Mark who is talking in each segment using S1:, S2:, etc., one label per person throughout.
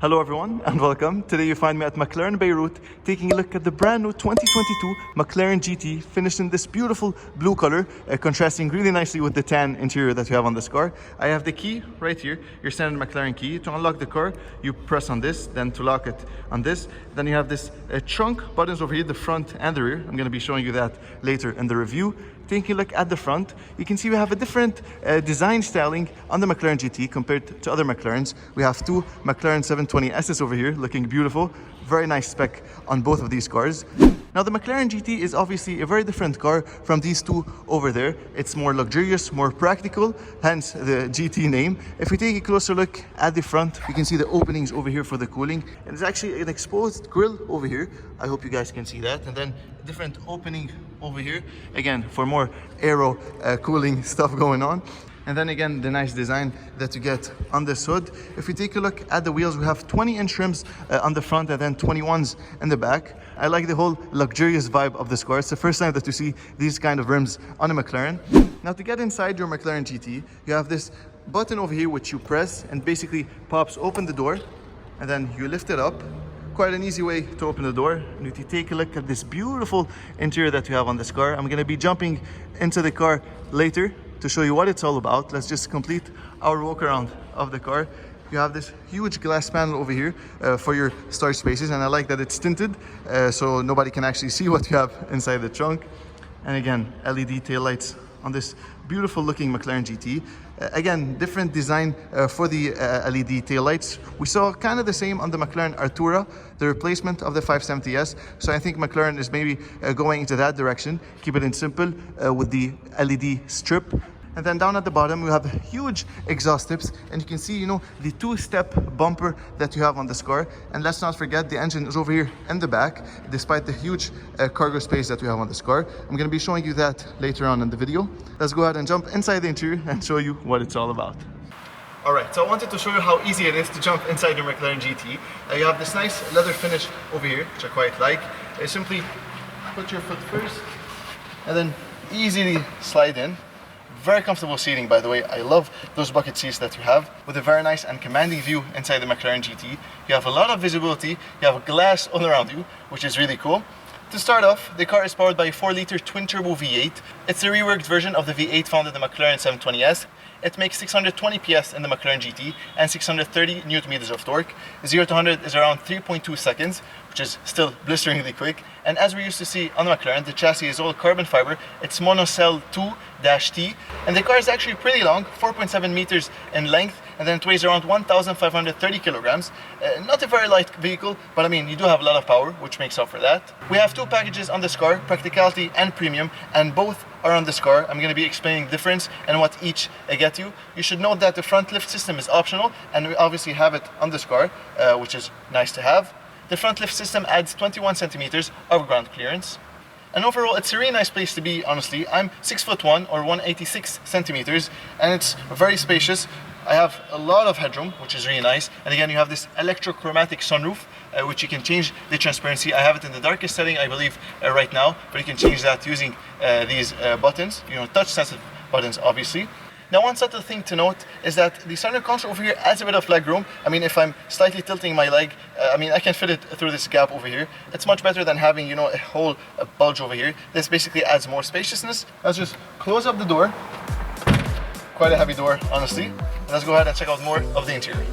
S1: Hello everyone and welcome. Today you find me at McLaren Beirut taking a look at the brand new 2022 McLaren GT finished in this beautiful blue color, contrasting really nicely with the tan interior that we have on this car. I have the key right here, your standard McLaren key. To unlock the car, you press on this, then to lock it on this. Then you have this trunk buttons over here, the front and the rear. I'm going to be showing you that later in the review. Taking a look at the front, you can see we have a different design styling on the McLaren GT compared to other McLarens. We have two McLaren 720Ss over here, looking beautiful. Very nice spec on both of these cars. Now the McLaren GT is obviously a very different car from these two over there. It's more luxurious, more practical, hence the GT name. If we take a closer look at the front, you can see the openings over here for the cooling. And there's actually an exposed grille over here. I hope you guys can see that. And then a different opening over here, again, for more aero cooling stuff going on. And then again, the nice design that you get on this hood. If we take a look at the wheels, we have 20-inch rims on the front and then 21s in the back. I like the whole luxurious vibe of this car. It's the first time that you see these kind of rims on a McLaren. Now to get inside your McLaren GT, you have this button over here which you press and basically pops open the door, and then you lift it up. Quite an easy way to open the door. And if you take a look at this beautiful interior that you have on this car, I'm going to be jumping into the car later to show you what it's all about. Let's just complete our walk around of the car. You have this huge glass panel over here for your storage spaces, and I like that it's tinted so nobody can actually see what you have inside the trunk. And again, LED taillights on this beautiful looking McLaren GT. Again, different design for the LED taillights. We saw kind of the same on the McLaren Artura, the replacement of the 570S. So I think McLaren is maybe going into that direction. Keep it in simple with the LED strip. And then down at the bottom, we have huge exhaust tips, and you can see, the two-step bumper that you have on this car. And let's not forget, the engine is over here in the back, despite the huge cargo space that we have on this car. I'm going to be showing you that later on in the video. Let's go ahead and jump inside the interior and show you what it's all about. Alright, so I wanted to show you how easy it is to jump inside your McLaren GT. You have this nice leather finish over here, which I quite like. Simply put your foot first, and then easily slide in. Very comfortable seating, by the way. I love those bucket seats that you have, with a very nice and commanding view inside the McLaren GT. You have a lot of visibility, you have glass all around you, which is really cool. To start off, the car is powered by a 4-liter twin-turbo V8. It's a reworked version of the V8 found in the McLaren 720S. It makes 620 PS in the McLaren GT and 630 Nm of torque. 0 to 100 is around 3.2 seconds, which is still blisteringly quick. And as we used to see on the McLaren, the chassis is all carbon fiber. It's MonoCell 2-T, and the car is actually pretty long, 4.7 meters in length, and then it weighs around 1,530 kilograms. Not a very light vehicle, but I mean, you do have a lot of power, which makes up for that. We have two packages on this car, Practicality and Premium, and both are on this car. I'm going to be explaining the difference and what each get you. You should note that the front lift system is optional, and we obviously have it on this car, which is nice to have. The front lift system adds 21 centimeters of ground clearance. And overall, it's a really nice place to be, honestly. I'm 6'1" or 186 centimeters, and it's very spacious. I have a lot of headroom, which is really nice. And again, you have this Electrochromatic sunroof, which you can change the transparency. I have it in the darkest setting, I believe, right now, but you can change that using these buttons, touch-sensitive buttons, obviously. Now, one subtle thing to note is that the center console over here adds a bit of leg room. I mean, if I'm slightly tilting my leg, I can fit it through this gap over here. It's much better than having, a whole bulge over here. This basically adds more spaciousness. Let's just close up the door. Quite a heavy door, honestly. Let's go ahead and check out more of the interior.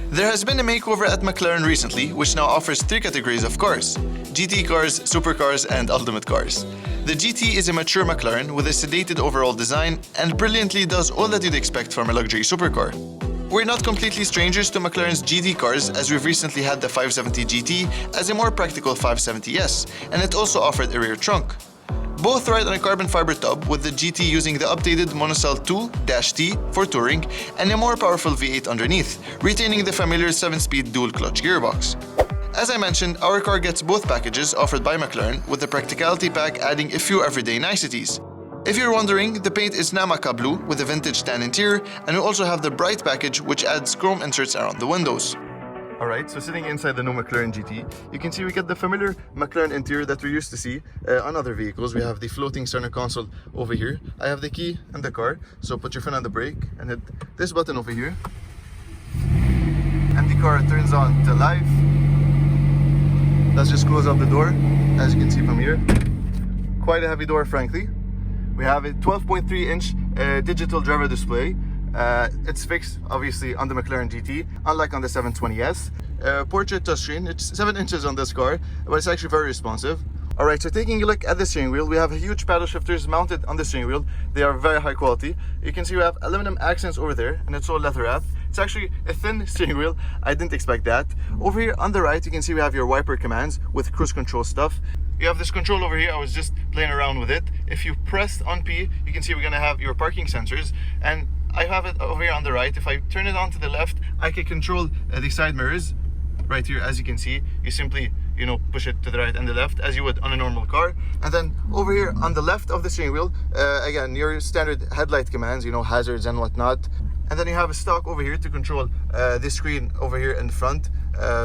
S1: There has been a makeover at McLaren recently, which now offers 3 categories of cars: GT cars, supercars, and ultimate cars. The GT is a mature McLaren with a sedated overall design and brilliantly does all that you'd expect from a luxury supercar. We're not completely strangers to McLaren's GT cars, as we've recently had the 570 GT as a more practical 570S, and it also offered a rear trunk. Both ride on a carbon fiber tub, with the GT using the updated MonoCell 2-T for touring and a more powerful V8 underneath, retaining the familiar 7-speed dual-clutch gearbox. As I mentioned, our car gets both packages offered by McLaren, with the Practicality pack adding a few everyday niceties. If you're wondering, the paint is Namaka blue with a vintage tan interior, and we also have the Bright package, which adds chrome inserts around the windows. Alright, so sitting inside the new McLaren GT, you can see we get the familiar McLaren interior that we used to see on other vehicles. We have the floating center console over here. I have the key in the car, so put your foot on the brake and hit this button over here. And the car turns on to life. Let's just close up the door, as you can see from here. Quite a heavy door, frankly. We have a 12.3-inch digital driver display. It's fixed, obviously, on the McLaren GT, unlike on the 720S. Portrait touchscreen, it's 7 inches on this car, but it's actually very responsive. Alright, so taking a look at the steering wheel, we have huge paddle shifters mounted on the steering wheel. They are very high quality. You can see we have aluminum accents over there, and it's all leather wrapped. It's actually a thin steering wheel. I didn't expect that. Over here on the right, you can see we have your wiper commands with cruise control stuff. You have this control over here. I was just playing around with it. If you press on P, you can see we're gonna have your parking sensors, and I have it over here on the right. If I turn it on to the left, I can control the side mirrors. Right here, as you can see, you simply, you know, push it to the right and the left as you would on a normal car. And then over here on the left of the steering wheel, again, your standard headlight commands, you know, hazards and whatnot. And then you have a stalk over here to control this screen over here in front.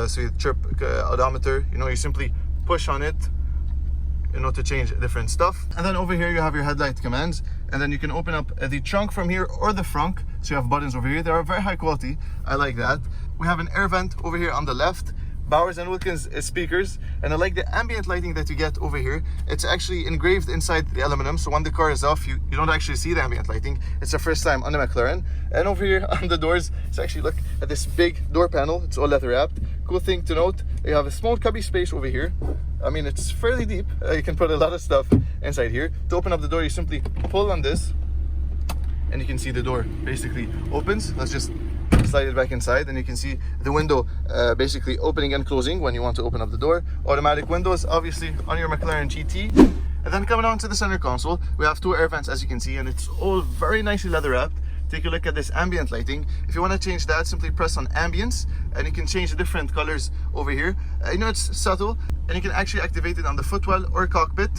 S1: So you trip odometer, you know, you simply push on it, you know, to change different stuff. And then over here you have your headlight commands, and then you can open up the trunk from here or the frunk. So you have buttons over here. They are very high quality. I like that. We have an air vent over here on the left, Bowers & Wilkins speakers, and I like the ambient lighting that you get over here. It's actually engraved inside the aluminum, so when the car is off, you don't actually see the ambient lighting. It's the first time on the McLaren. And over here on the doors, it's actually, look at this big door panel. It's all leather wrapped. Cool thing to note, you have a small cubby space over here. I mean, it's fairly deep. You can put a lot of stuff inside here. To open up the door, you simply pull on this, and you can see the door basically opens. Let's just slide it back inside, and you can see the window basically opening and closing when you want to open up the door. Automatic windows, obviously, on your McLaren GT. And then coming on to the center console, we have 2 air vents, as you can see, and it's all very nicely leather wrapped. Take a look at this ambient lighting. If you want to change that, simply press on ambience, and you can change the different colors over here. You know, it's subtle, and you can actually activate it on the footwell or cockpit.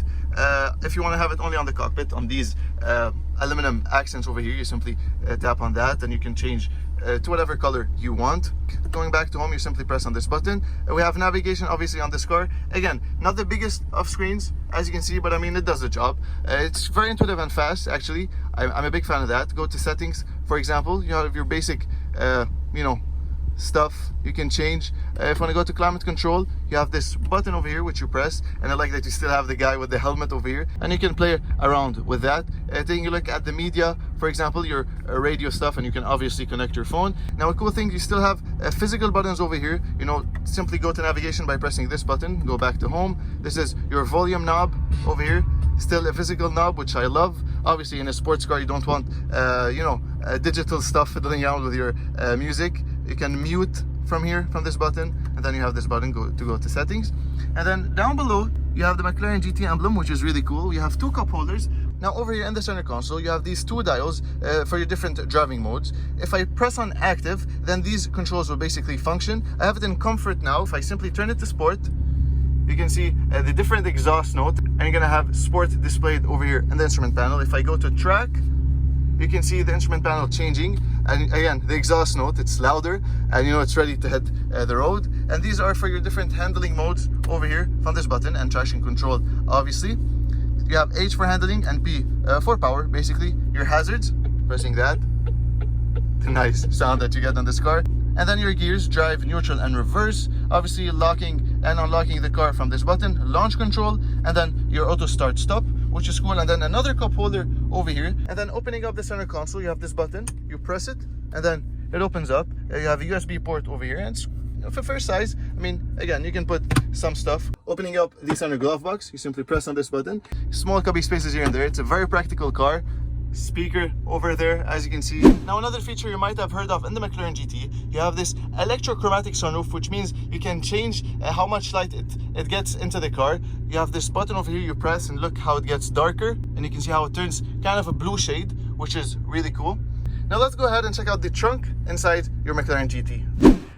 S1: If you want to have it only on the cockpit, on these aluminum accents over here, you simply tap on that, and you can change to whatever color you want. Going back to home, you simply press on this button. We have navigation, obviously, on this car. Again, not the biggest of screens, as you can see, but I mean, it does the job. It's very intuitive and fast, actually. I'm a big fan of that. Go to settings, for example. You have your basic, you know, stuff you can change. If you want to go to climate control, you have this button over here which you press, and I like that you still have the guy with the helmet over here, and you can play around with that. Taking a look at the media, for example, your radio stuff, and you can obviously connect your phone. Now, a cool thing, you still have physical buttons over here. You know, simply go to navigation by pressing this button. Go back to home. This is your volume knob over here. Still a physical knob, which I love. Obviously, in a sports car, you don't want you know, digital stuff fiddling around with your music. You can mute from here, from this button, and then you have this button to go to settings. And then down below, you have the McLaren GT emblem, which is really cool. You have 2 cup holders. Now over here in the center console, you have these 2 dials for your different driving modes. If I press on active, then these controls will basically function. I have it in comfort now. If I simply turn it to sport, you can see the different exhaust note, and you're gonna have sport displayed over here in the instrument panel. If I go to track, you can see the instrument panel changing, and again, the exhaust note, it's louder, and you know it's ready to hit the road. And these are for your different handling modes over here from this button, and traction control, obviously. You have H for handling and P for power, basically your hazards. Pressing that, the nice sound that you get on this car. And then your gears, drive, neutral, and reverse. Obviously, locking and unlocking the car from this button, launch control, and then your auto start stop, which is cool. And then another cup holder over here. And then opening up the center console, you have this button. You press it, and then it opens up. You have a USB port over here, and it's, you know, for first size. I mean, again, you can put some stuff. Opening up the center glove box, you simply press on this button. Small cubby spaces here and there. It's a very practical car. Speaker over there, as you can see. Now, another feature you might have heard of in the McLaren GT, you have this electrochromatic sunroof, which means you can change how much light it gets into the car. You have this button over here, you press, and look how it gets darker, and you can see how it turns kind of a blue shade, which is really cool. Now let's go ahead and check out the trunk inside your McLaren GT.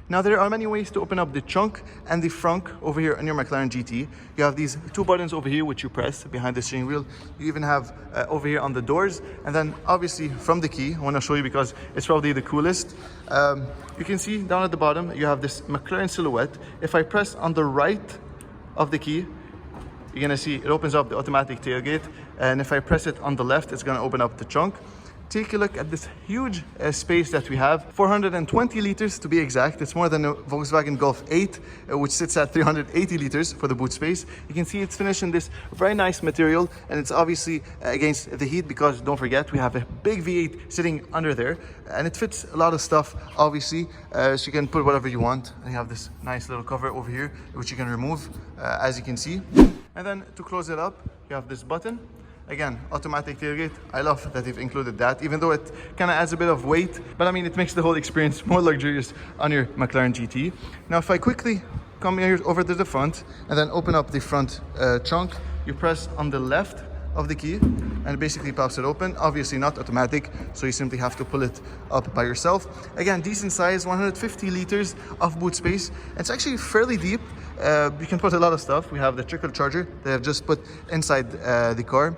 S1: Now, there are many ways to open up the trunk and the frunk over here on your McLaren GT. You have these 2 buttons over here which you press behind the steering wheel. You even have over here on the doors, and then obviously from the key, I want to show you because it's probably the coolest. You can see down at the bottom you have this McLaren silhouette. If I press on the right of the key, you're gonna see it opens up the automatic tailgate, and if I press it on the left, it's gonna open up the trunk. take a look at this huge space that we have. 420 liters to be exact. It's more than a Volkswagen Golf 8, which sits at 380 liters for the boot space. You can see it's finished in this very nice material, and it's obviously against the heat because, don't forget, we have a big V8 sitting under there, and it fits a lot of stuff, obviously, so you can put whatever you want. And you have this nice little cover over here, which you can remove, as you can see. And then to close it up, you have this button. Again, automatic tailgate. I love that they've included that, even though it kind of adds a bit of weight, but I mean, it makes the whole experience more luxurious on your McLaren GT. Now, if I quickly come here over to the front and then open up the front trunk, you press on the left of the key and it basically pops it open. Obviously not automatic, so you simply have to pull it up by yourself. Again, decent size, 150 liters of boot space. It's actually fairly deep. You can put a lot of stuff. We have the trickle charger that I've just put inside the car.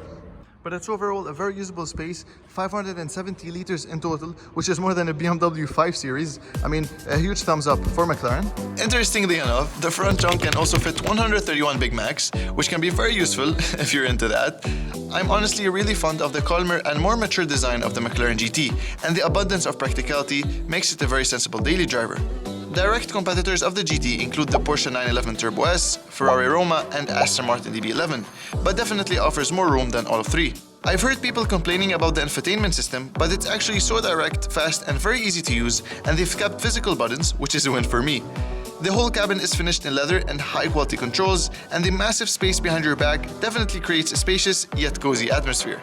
S1: But it's overall a very usable space, 570 liters in total, which is more than a BMW 5 Series. I mean, a huge thumbs up for McLaren. Interestingly enough, the front trunk can also fit 131 Big Macs, which can be very useful if you're into that. I'm honestly really fond of the calmer and more mature design of the McLaren GT, and the abundance of practicality makes it a very sensible daily driver. Direct competitors of the GT include the Porsche 911 Turbo S, Ferrari Roma, and Aston Martin DB11, but definitely offers more room than all three. I've heard people complaining about the infotainment system, but it's actually so direct, fast, and very easy to use, and they've kept physical buttons, which is a win for me. The whole cabin is finished in leather and high-quality controls, and the massive space behind your back definitely creates a spacious yet cozy atmosphere.